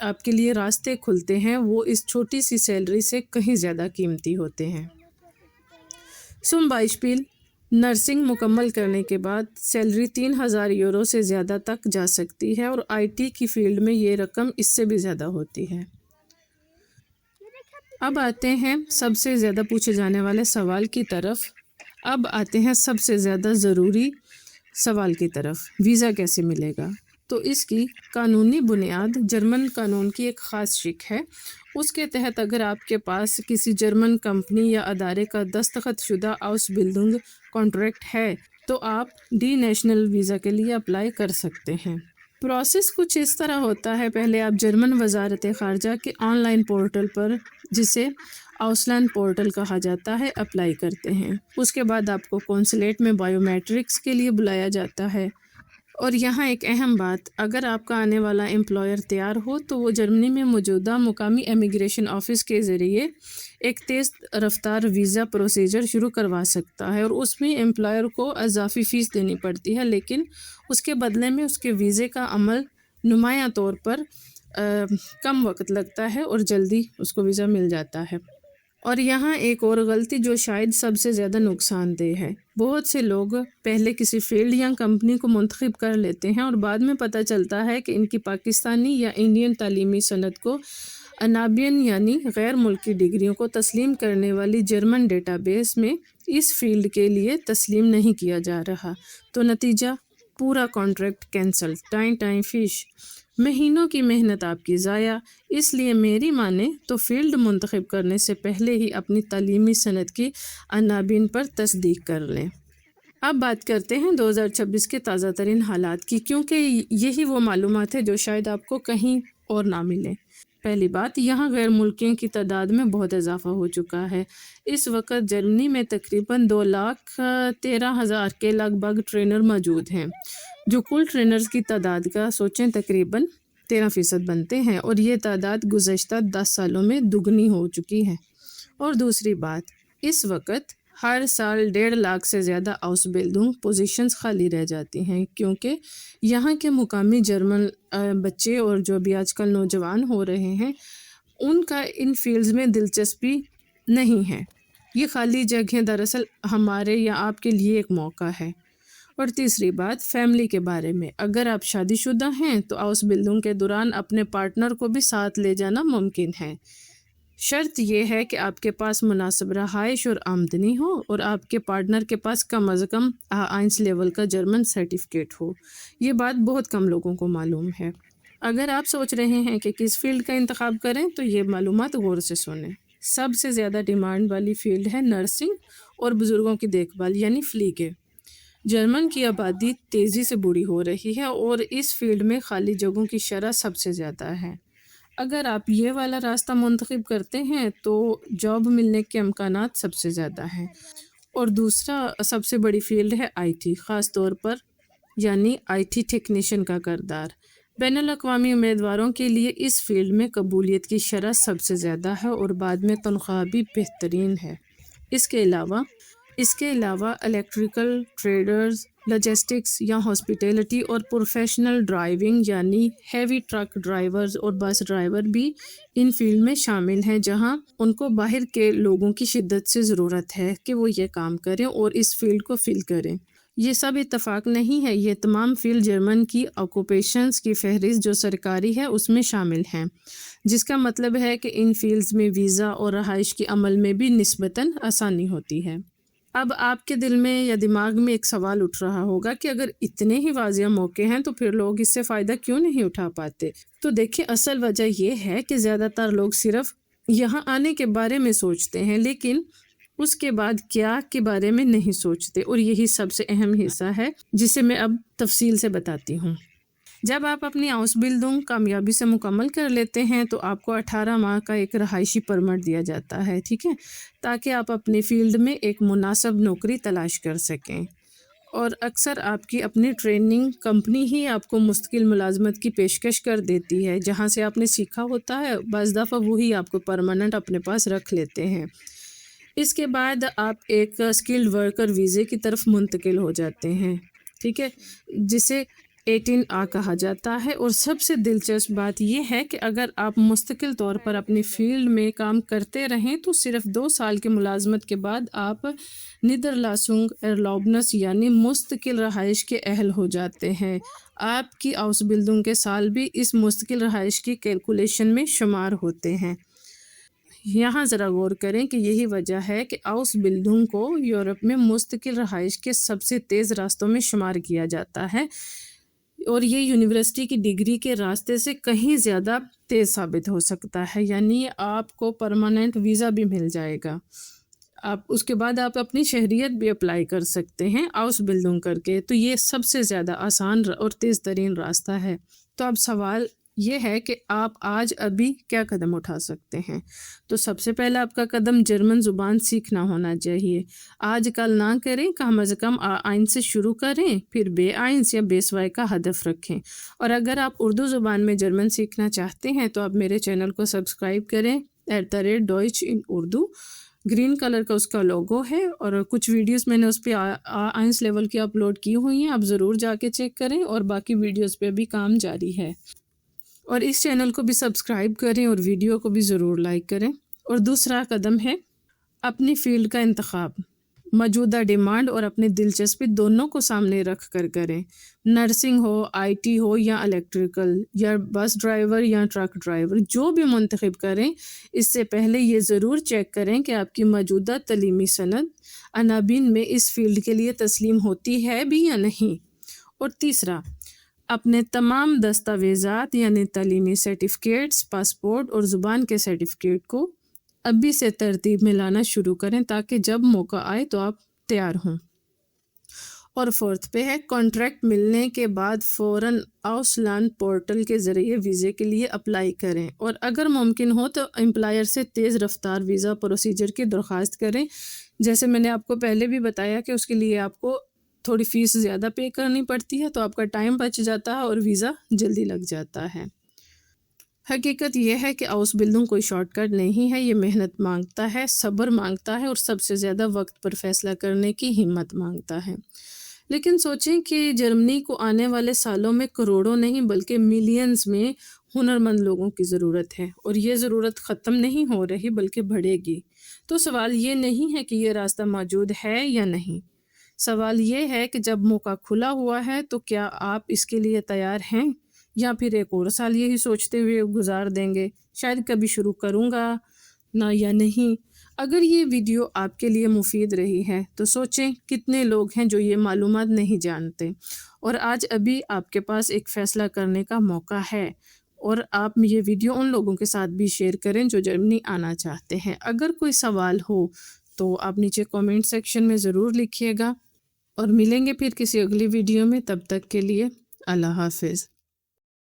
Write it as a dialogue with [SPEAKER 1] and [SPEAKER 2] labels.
[SPEAKER 1] آپ کے لیے راستے کھلتے ہیں وہ اس چھوٹی سی سیلری سے کہیں زیادہ قیمتی ہوتے ہیں۔ سم بائشپیل نرسنگ مکمل کرنے کے بعد سیلری 3000 یورو سے زیادہ تک جا سکتی ہے، اور آئی ٹی کی فیلڈ میں یہ رقم اس سے بھی زیادہ ہوتی ہے۔ اب آتے ہیں سب سے زیادہ پوچھے جانے والے سوال کی طرف، اب آتے ہیں سب سے زیادہ ضروری سوال کی طرف، ویزا کیسے ملے گا؟ تو اس کی قانونی بنیاد جرمن قانون کی ایک خاص شق ہے۔ اس کے تحت اگر آپ کے پاس کسی جرمن کمپنی یا ادارے کا دستخط شدہ آؤس بلڈنگ کانٹریکٹ ہے تو آپ ڈی نیشنل ویزا کے لیے اپلائی کر سکتے ہیں۔ پروسیس کچھ اس طرح ہوتا ہے، پہلے آپ جرمن وزارت خارجہ کے آن لائن پورٹل پر، جسے آؤسلینڈ پورٹل کہا جاتا ہے، اپلائی کرتے ہیں۔ اس کے بعد آپ کو کونسلیٹ میں بائیو میٹرکس کے لیے بلایا جاتا ہے۔ اور یہاں ایک اہم بات، اگر آپ کا آنے والا امپلائر تیار ہو تو وہ جرمنی میں موجودہ مقامی امیگریشن آفس کے ذریعے ایک تیز رفتار ویزا پروسیجر شروع کروا سکتا ہے، اور اس میں امپلائر کو اضافی فیس دینی پڑتی ہے، لیکن اس کے بدلے میں اس کے ویزے کا عمل نمایاں طور پر کم وقت لگتا ہے اور جلدی اس کو ویزا مل جاتا ہے۔ اور یہاں ایک اور غلطی جو شاید سب سے زیادہ نقصان دہ ہے، بہت سے لوگ پہلے کسی فیلڈ یا کمپنی کو منتخب کر لیتے ہیں اور بعد میں پتہ چلتا ہے کہ ان کی پاکستانی یا انڈین تعلیمی سند کو انابین یعنی غیر ملکی ڈگریوں کو تسلیم کرنے والی جرمن ڈیٹا بیس میں اس فیلڈ کے لیے تسلیم نہیں کیا جا رہا، تو نتیجہ پورا کانٹریکٹ کینسل، ٹائم فش، مہینوں کی محنت آپ کی ضائع۔ اس لیے میری مانے تو فیلڈ منتخب کرنے سے پہلے ہی اپنی تعلیمی سند کی عناوین پر تصدیق کر لیں۔ اب بات کرتے ہیں 2026 کے تازہ ترین حالات کی، کیونکہ یہی وہ معلومات ہے جو شاید آپ کو کہیں اور نہ ملیں۔ پہلی بات، یہاں غیر ملکیوں کی تعداد میں بہت اضافہ ہو چکا ہے۔ اس وقت جرمنی میں تقریباً 2,13,000 کے لگ بھگ ٹرینر موجود ہیں، جو کل ٹرینرز کی تعداد کا سوچیں تقریباً 13% بنتے ہیں، اور یہ تعداد گزشتہ 10 سالوں میں دگنی ہو چکی ہے۔ اور دوسری بات، اس وقت ہر سال 1.5 لاکھ سے زیادہ آؤس بلڈنگ پوزیشنز خالی رہ جاتی ہیں، کیونکہ یہاں کے مقامی جرمن بچے اور جو بھی آج کل نوجوان ہو رہے ہیں ان کا ان فیلڈز میں دلچسپی نہیں ہے۔ یہ خالی جگہیں دراصل ہمارے یا آپ کے لیے ایک موقع ہے۔ اور تیسری بات، فیملی کے بارے میں، اگر آپ شادی شدہ ہیں تو ہاؤس بلڈنگ کے دوران اپنے پارٹنر کو بھی ساتھ لے جانا ممکن ہے۔ شرط یہ ہے کہ آپ کے پاس مناسب رہائش اور آمدنی ہو، اور آپ کے پارٹنر کے پاس کم از کم A1 لیول کا جرمن سرٹیفکیٹ ہو۔ یہ بات بہت کم لوگوں کو معلوم ہے۔ اگر آپ سوچ رہے ہیں کہ کس فیلڈ کا انتخاب کریں تو یہ معلومات غور سے سنیں۔ سب سے زیادہ ڈیمانڈ والی فیلڈ ہے نرسنگ اور بزرگوں کی دیکھ بھال یعنی فلیگے۔ جرمن کی آبادی تیزی سے بوڑھی ہو رہی ہے اور اس فیلڈ میں خالی جگہوں کی شرح سب سے زیادہ ہے۔ اگر آپ یہ والا راستہ منتخب کرتے ہیں تو جاب ملنے کے امکانات سب سے زیادہ ہیں۔ اور دوسرا سب سے بڑی فیلڈ ہے آئی ٹی، خاص طور پر یعنی آئی ٹی ٹیکنیشین کا کردار۔ بین الاقوامی امیدواروں کے لیے اس فیلڈ میں قبولیت کی شرح سب سے زیادہ ہے اور بعد میں تنخواہ بھی بہترین ہے۔ اس کے علاوہ الیکٹریکل ٹریڈرز، لاجسٹکس یا ہاسپٹیلٹی اور پروفیشنل ڈرائیونگ یعنی ہیوی ٹرک ڈرائیورز اور بس ڈرائیور بھی ان فیلڈ میں شامل ہیں، جہاں ان کو باہر کے لوگوں کی شدت سے ضرورت ہے کہ وہ یہ کام کریں اور اس فیلڈ کو فل کریں۔ یہ سب اتفاق نہیں ہے، یہ تمام فیلڈ جرمن کی آکوپیشنز کی فہرست جو سرکاری ہے اس میں شامل ہیں، جس کا مطلب ہے کہ ان فیلڈز میں ویزا اور رہائش کے عمل میں بھی نسبتاً آسانی ہوتی ہے۔ اب آپ کے دل میں یا دماغ میں ایک سوال اٹھ رہا ہوگا کہ اگر اتنے ہی واضح موقع ہیں تو پھر لوگ اس سے فائدہ کیوں نہیں اٹھا پاتے؟ تو دیکھیں، اصل وجہ یہ ہے کہ زیادہ تر لوگ صرف یہاں آنے کے بارے میں سوچتے ہیں، لیکن اس کے بعد کیا کے بارے میں نہیں سوچتے، اور یہی سب سے اہم حصہ ہے جسے میں اب تفصیل سے بتاتی ہوں۔ جب آپ اپنی ہاؤس بلڈنگ کامیابی سے مکمل کر لیتے ہیں تو آپ کو 18 ماہ کا ایک رہائشی پرمٹ دیا جاتا ہے، ٹھیک ہے، تاکہ آپ اپنے فیلڈ میں ایک مناسب نوکری تلاش کر سکیں۔ اور اکثر آپ کی اپنی ٹریننگ کمپنی ہی آپ کو مستقل ملازمت کی پیشکش کر دیتی ہے، جہاں سے آپ نے سیکھا ہوتا ہے، بعض دفعہ وہی آپ کو پرماننٹ اپنے پاس رکھ لیتے ہیں۔ اس کے بعد آپ ایک اسکلڈ ورکر ویزے کی طرف منتقل ہو جاتے ہیں، ٹھیک ہے، جسے 18A کہا جاتا ہے۔ اور سب سے دلچسپ بات یہ ہے کہ اگر آپ مستقل طور پر اپنی فیلڈ میں کام کرتے رہیں تو صرف 2 سال کی ملازمت کے بعد آپ نیدرلاسنگ ارلوبنس یعنی مستقل رہائش کے اہل ہو جاتے ہیں۔ آپ کی آؤس بلڈنگ کے سال بھی اس مستقل رہائش کی کیلکولیشن میں شمار ہوتے ہیں۔ یہاں ذرا غور کریں کہ یہی وجہ ہے کہ آؤس بلڈنگ کو یورپ میں مستقل رہائش کے سب سے تیز راستوں میں شمار کیا جاتا ہے، اور یہ یونیورسٹی کی ڈگری کے راستے سے کہیں زیادہ تیز ثابت ہو سکتا ہے، یعنی آپ کو پرماننٹ ویزا بھی مل جائے گا۔ اس کے بعد آپ اپنی شہریت بھی اپلائی کر سکتے ہیں ہاؤس بلڈنگ کر کے۔ تو یہ سب سے زیادہ آسان اور تیز ترین راستہ ہے۔ تو اب سوال یہ ہے کہ آپ آج ابھی کیا قدم اٹھا سکتے ہیں۔ تو سب سے پہلا آپ کا قدم جرمن زبان سیکھنا ہونا چاہیے۔ آج کل نہ کریں، کم از کم آئین سے شروع کریں، پھر بے آئنس یا بے سوائی کا ہدف رکھیں۔ اور اگر آپ اردو زبان میں جرمن سیکھنا چاہتے ہیں تو آپ میرے چینل کو سبسکرائب کریں @Deutsch in Urdu۔ Green colour کا اس کا لوگو ہے، اور کچھ ویڈیوز میں نے اس پہ آئنس لیول کی اپلوڈ کی ہوئی ہیں، آپ ضرور جا کے چیک کریں، اور باقی ویڈیوز پہ بھی کام جاری ہے۔ اور اس چینل کو بھی سبسکرائب کریں اور ویڈیو کو بھی ضرور لائک کریں۔ اور دوسرا قدم ہے اپنی فیلڈ کا انتخاب۔ موجودہ ڈیمانڈ اور اپنی دلچسپی دونوں کو سامنے رکھ کر کریں۔ نرسنگ ہو، IT ہو یا الیکٹریکل، یا بس ڈرائیور یا ٹرک ڈرائیور، جو بھی منتخب کریں، اس سے پہلے یہ ضرور چیک کریں کہ آپ کی موجودہ تعلیمی سند عنابین میں اس فیلڈ کے لیے تسلیم ہوتی ہے بھی یا نہیں۔ اور تیسرا، اپنے تمام دستاویزات یعنی تعلیمی سرٹیفکیٹس، پاسپورٹ اور زبان کے سرٹیفکیٹ کو ابھی سے ترتیب میں لانا شروع کریں تاکہ جب موقع آئے تو آپ تیار ہوں۔ اور فورتھ پہ ہے کانٹریکٹ ملنے کے بعد فوراً آؤسلانڈ پورٹل کے ذریعے ویزے کے لیے اپلائی کریں، اور اگر ممکن ہو تو امپلائر سے تیز رفتار ویزا پروسیجر کی درخواست کریں۔ جیسے میں نے آپ کو پہلے بھی بتایا کہ اس کے لیے آپ کو تھوڑی فیس زیادہ پے کرنی پڑتی ہے، تو آپ کا ٹائم بچ جاتا ہے اور ویزا جلدی لگ جاتا ہے۔ حقیقت یہ ہے کہ ہاؤس بلڈنگ کوئی شارٹ کٹ نہیں ہے، یہ محنت مانگتا ہے، صبر مانگتا ہے، اور سب سے زیادہ وقت پر فیصلہ کرنے کی ہمت مانگتا ہے۔ لیکن سوچیں کہ جرمنی کو آنے والے سالوں میں کروڑوں نہیں بلکہ ملینز میں ہنرمند لوگوں کی ضرورت ہے، اور یہ ضرورت ختم نہیں ہو رہی بلکہ بڑھے گی۔ تو سوال یہ نہیں ہے کہ یہ راستہ موجود ہے یا نہیں، سوال یہ ہے کہ جب موقع کھلا ہوا ہے تو کیا آپ اس کے لیے تیار ہیں، یا پھر ایک اور سال یہی سوچتے ہوئے گزار دیں گے شاید کبھی شروع کروں گا نہ یا نہیں۔ اگر یہ ویڈیو آپ کے لیے مفید رہی ہے تو سوچیں کتنے لوگ ہیں جو یہ معلومات نہیں جانتے، اور آج ابھی آپ کے پاس ایک فیصلہ کرنے کا موقع ہے، اور آپ یہ ویڈیو ان لوگوں کے ساتھ بھی شیئر کریں جو جرمنی آنا چاہتے ہیں۔ اگر کوئی سوال ہو تو آپ نیچے کامنٹ سیکشن میں ضرور لکھیے گا، اور ملیں گے پھر کسی اگلی ویڈیو میں۔ تب تک کے لیے اللہ حافظ۔